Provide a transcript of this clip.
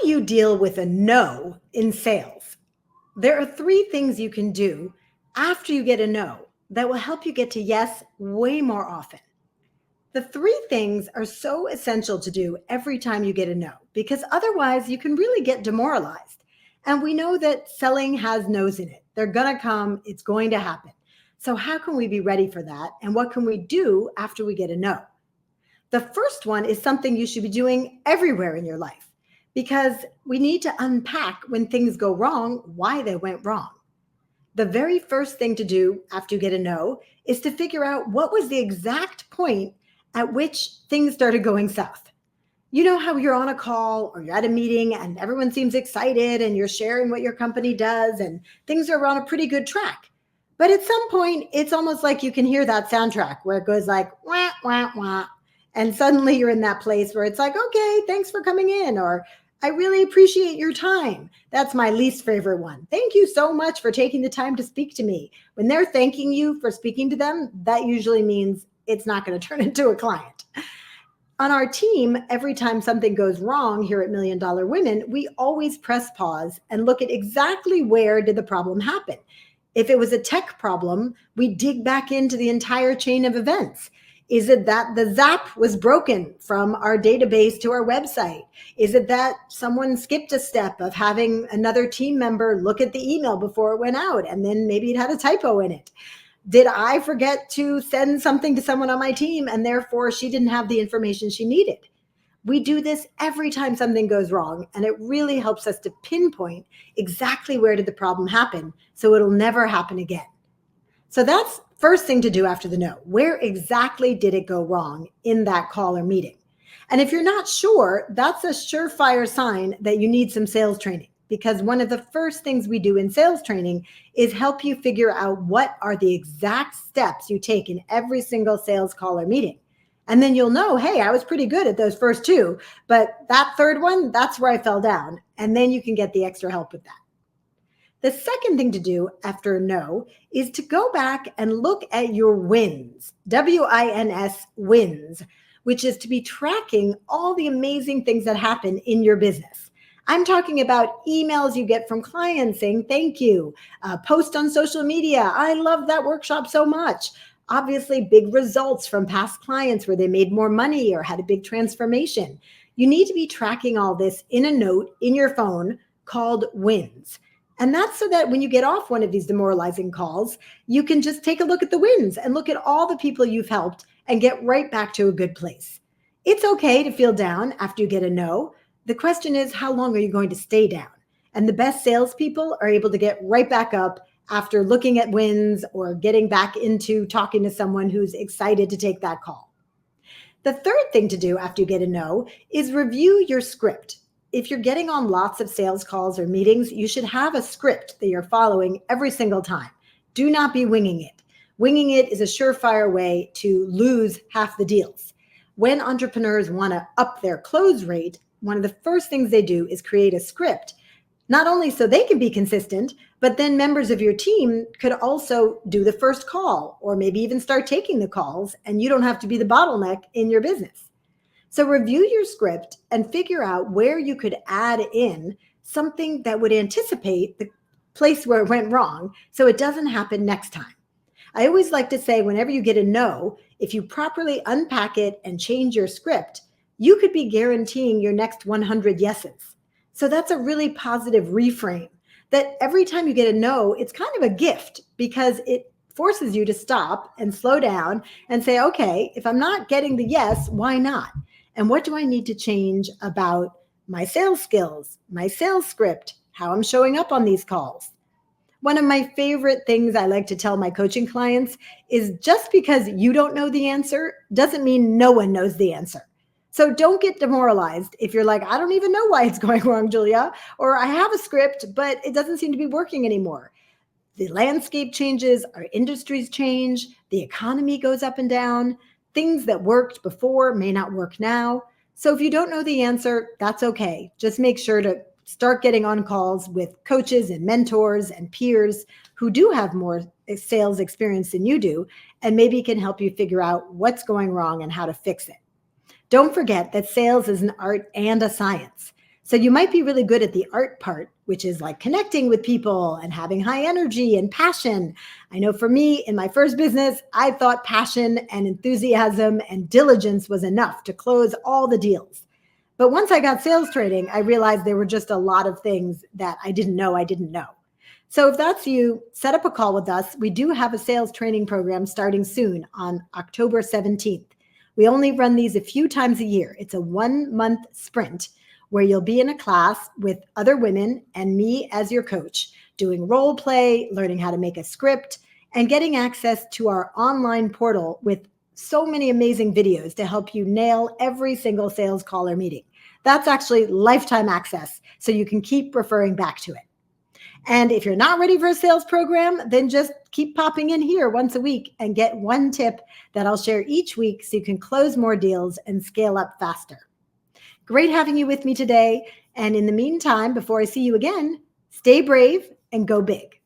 do you deal with a no in sales? There are three things you can do after you get a no that will help you get to yes way more often. The three things are so essential to do every time you get a no, because otherwise you can really get demoralized. And we know that selling has no's in it. They're going to come, it's going to happen. So, how can we be ready for that? And what can we do after we get a no? The first one is something you should be doing everywhere in your life because we need to unpack when things go wrong, why they went wrong. The very first thing to do after you get a no is to figure out what was the exact point at which things started going south. You know how you're on a call or you're at a meeting and everyone seems excited and you're sharing what your company does and things are on a pretty good track. But at some point, it's almost like you can hear that soundtrack where it goes like, wah, wah, wah. And suddenly you're in that place where it's like, okay, thanks for coming in, or I really appreciate your time. That's my least favorite one. Thank you so much for taking the time to speak to me. When they're thanking you for speaking to them, that usually means it's not going to turn into a client. On our team, every time something goes wrong here at Million Dollar Women, we always press pause and look at exactly where did the problem happen. If it was a tech problem, we dig back into the entire chain of events. Is it that the Zap was broken from our database to our website? Is it that someone skipped a step of having another team member look at the email before it went out and then maybe it had a typo in it? Did I forget to send something to someone on my team and therefore she didn't have the information she needed? We do this every time something goes wrong, and it really helps us to pinpoint exactly where did the problem happen so it'll never happen again. So that's first thing to do after the no. Where exactly did it go wrong in that call or meeting? And if you're not sure, that's a surefire sign that you need some sales training, because one of the first things we do in sales training is help you figure out what are the exact steps you take in every single sales call or meeting. And then you'll know, hey, I was pretty good at those first two, but that third one, that's where I fell down. And then you can get the extra help with that. The second thing to do after a no is to go back and look at your wins, WINS, wins, which is to be tracking all the amazing things that happen in your business. I'm talking about emails you get from clients saying thank you, post on social media, I love that workshop so much. Obviously, big results from past clients where they made more money or had a big transformation. You need to be tracking all this in a note in your phone called wins. And that's so that when you get off one of these demoralizing calls, you can just take a look at the wins and look at all the people you've helped and get right back to a good place. It's okay to feel down after you get a no. The question is, how long are you going to stay down? And the best salespeople are able to get right back up after looking at wins or getting back into talking to someone who's excited to take that call. The third thing to do after you get a no is review your script. If you're getting on lots of sales calls or meetings, you should have a script that you're following every single time. Do not be winging it. Winging it is a surefire way to lose half the deals. When entrepreneurs want to up their close rate, one of the first things they do is create a script, not only so they can be consistent, but then members of your team could also do the first call or maybe even start taking the calls, and you don't have to be the bottleneck in your business. So review your script and figure out where you could add in something that would anticipate the place where it went wrong so it doesn't happen next time. I always like to say, whenever you get a no, if you properly unpack it and change your script, you could be guaranteeing your next 100 yeses. So that's a really positive reframe, that every time you get a no, it's kind of a gift because it forces you to stop and slow down and say, okay, if I'm not getting the yes, why not? And what do I need to change about my sales skills, my sales script, how I'm showing up on these calls? One of my favorite things I like to tell my coaching clients is just because you don't know the answer doesn't mean no one knows the answer. So don't get demoralized if you're like, I don't even know why it's going wrong, Julia, or I have a script, but it doesn't seem to be working anymore. The landscape changes, our industries change, the economy goes up and down. Things that worked before may not work now. So if you don't know the answer, that's okay. Just make sure to start getting on calls with coaches and mentors and peers who do have more sales experience than you do, and maybe can help you figure out what's going wrong and how to fix it. Don't forget that sales is an art and a science. So you might be really good at the art part, which is like connecting with people and having high energy and passion. I know for me, in my first business, I thought passion and enthusiasm and diligence was enough to close all the deals. But once I got sales training, I realized there were just a lot of things that I didn't know I didn't know. So if that's you, set up a call with us. We do have a sales training program starting soon on October 17th. We only run these a few times a year. It's a 1-month sprint where you'll be in a class with other women and me as your coach, doing role play, learning how to make a script, and getting access to our online portal with so many amazing videos to help you nail every single sales call or meeting. That's actually lifetime access, so you can keep referring back to it. And if you're not ready for a sales program, then just keep popping in here once a week and get one tip that I'll share each week so you can close more deals and scale up faster. Great having you with me today. And in the meantime, before I see you again, stay brave and go big.